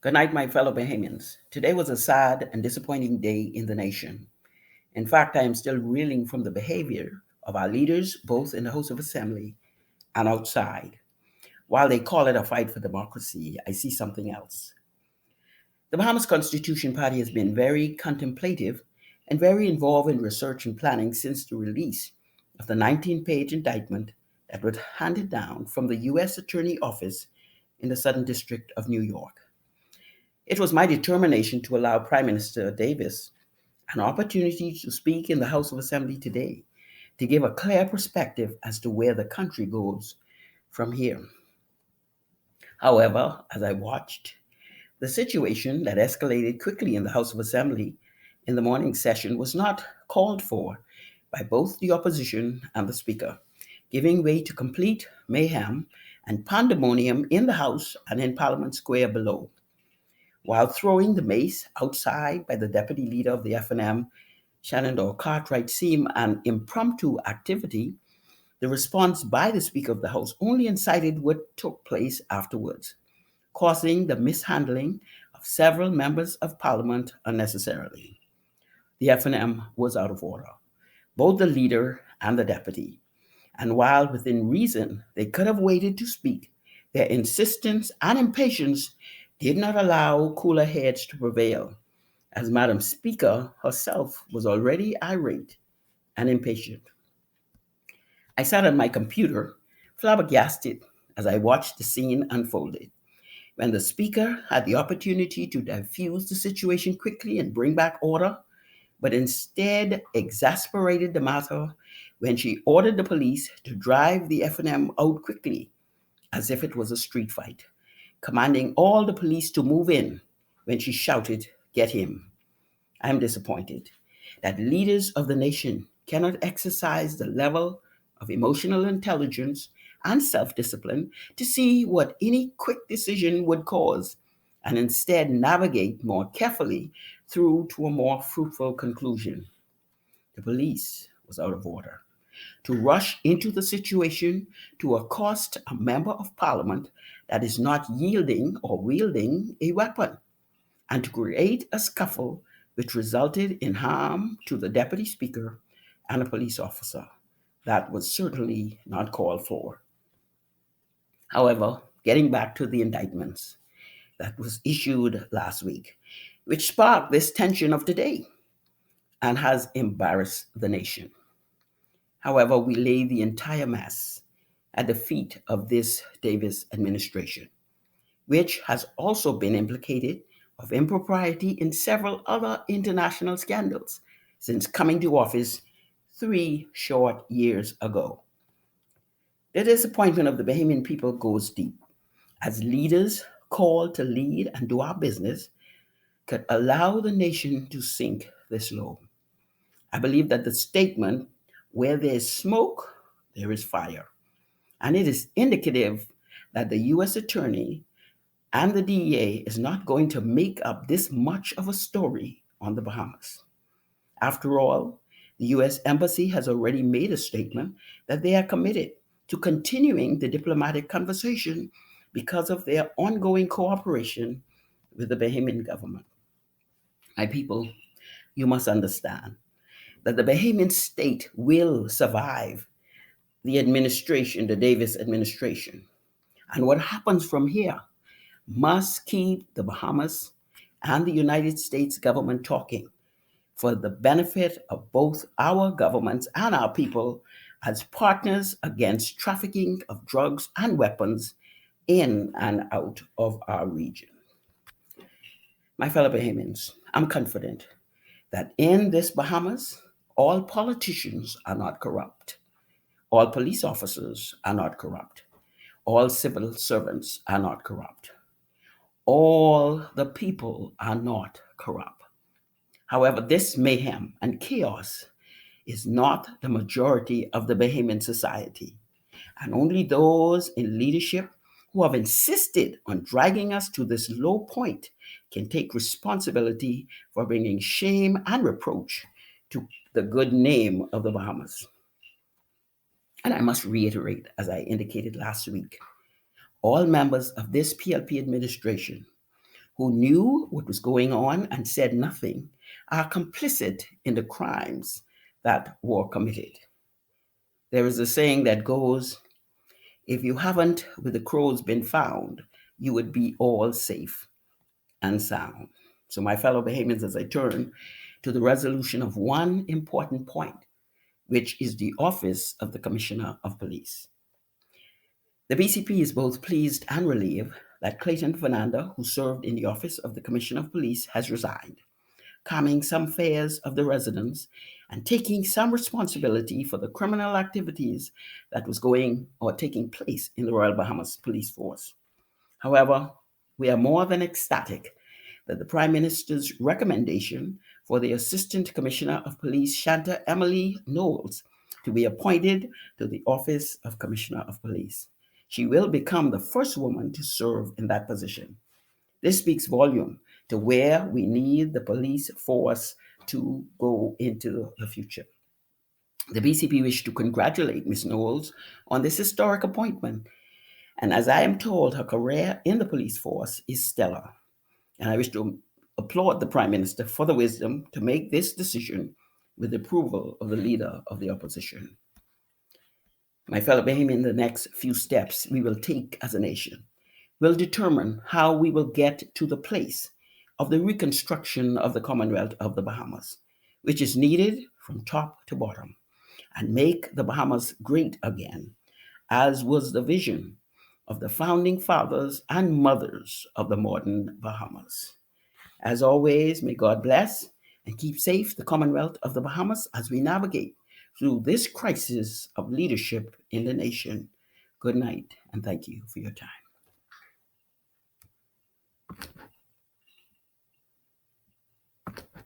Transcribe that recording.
Good night, my fellow Bahamians. Today was a sad and disappointing day in the nation. In fact, I am still reeling from the behavior of our leaders, both in the House of Assembly and outside. While they call it a fight for democracy, I see something else. The Bahamas Constitution Party has been very contemplative and very involved in research and planning since the release of the 19-page indictment that was handed down from the U.S. Attorney Office in the Southern District of New York. It was my determination to allow Prime Minister Davis an opportunity to speak in the House of Assembly today to give a clear perspective as to where the country goes from here. However, as I watched, the situation that escalated quickly in the House of Assembly in the morning session was not called for by both the opposition and the Speaker, giving way to complete mayhem and pandemonium in the House and in Parliament Square below. While throwing the mace outside by the deputy leader of the FNM, Shenandoah Cartwright, seemed an impromptu activity, the response by the Speaker of the House only incited what took place afterwards, causing the mishandling of several members of Parliament unnecessarily. The FNM was out of order, both the leader and the deputy, and while within reason they could have waited to speak, their insistence and impatience did not allow cooler heads to prevail, as Madam Speaker herself was already irate and impatient. I sat at my computer, flabbergasted, as I watched the scene unfolded. When the Speaker had the opportunity to diffuse the situation quickly and bring back order, but instead exasperated the matter when she ordered the police to drive the FNM out quickly, as if it was a street fight, commanding all the police to move in when she shouted, "Get him." I am disappointed that leaders of the nation cannot exercise the level of emotional intelligence and self discipline to see what any quick decision would cause and instead navigate more carefully through to a more fruitful conclusion. The police was out of order. To rush into the situation to accost a member of parliament that is not yielding or wielding a weapon, and to create a scuffle which resulted in harm to the deputy speaker and a police officer. That was certainly not called for. However, getting back to the indictments that was issued last week, which sparked this tension of today and has embarrassed the nation. However, we lay the entire mess at the feet of this Davis administration, which has also been implicated of impropriety in several other international scandals since coming to office 3 short years ago. The disappointment of the Bahamian people goes deep, as leaders called to lead and do our business could allow the nation to sink this low. I believe that the statement, "where there is smoke, there is fire," and it is indicative that the U.S. Attorney and the DEA is not going to make up this much of a story on the Bahamas. After all, the U.S. Embassy has already made a statement that they are committed to continuing the diplomatic conversation because of their ongoing cooperation with the Bahamian government. My people, you must understand that the Bahamian state will survive the administration, the Davis administration. And what happens from here must keep the Bahamas and the United States government talking for the benefit of both our governments and our people as partners against trafficking of drugs and weapons in and out of our region. My fellow Bahamians, I'm confident that in this Bahamas, all politicians are not corrupt, all police officers are not corrupt, all civil servants are not corrupt, all the people are not corrupt. However, this mayhem and chaos is not the majority of the Bahamian society, and only those in leadership who have insisted on dragging us to this low point can take responsibility for bringing shame and reproach to the good name of the Bahamas. And I must reiterate, as I indicated last week, all members of this PLP administration who knew what was going on and said nothing are complicit in the crimes that were committed. There is a saying that goes, if you haven't with the crows been found, you would be all safe and sound. So, my fellow Bahamians, as I turn to the resolution of one important point, which is the office of the Commissioner of Police. The BCP is both pleased and relieved that Clayton Fernander, who served in the office of the Commissioner of Police, has resigned, calming some fears of the residents and taking some responsibility for the criminal activities that was going or taking place in the Royal Bahamas Police Force. However, we are more than ecstatic that the Prime Minister's recommendation for the Assistant Commissioner of Police, Shanta Emily Knowles, to be appointed to the office of Commissioner of Police. She will become the first woman to serve in that position. This speaks volume to where we need the police force to go into the future. The BCP wish to congratulate Ms. Knowles on this historic appointment, and as I am told, her career in the police force is stellar. And I wish to applaud the Prime Minister for the wisdom to make this decision with the approval of the Leader of the Opposition. My fellow Bahamian, the next few steps we will take as a nation will determine how we will get to the place of the reconstruction of the Commonwealth of the Bahamas, which is needed from top to bottom, and make the Bahamas great again, as was the vision of the founding fathers and mothers of the modern Bahamas. As always, may God bless and keep safe the Commonwealth of the Bahamas as we navigate through this crisis of leadership in the nation. Good night, and thank you for your time.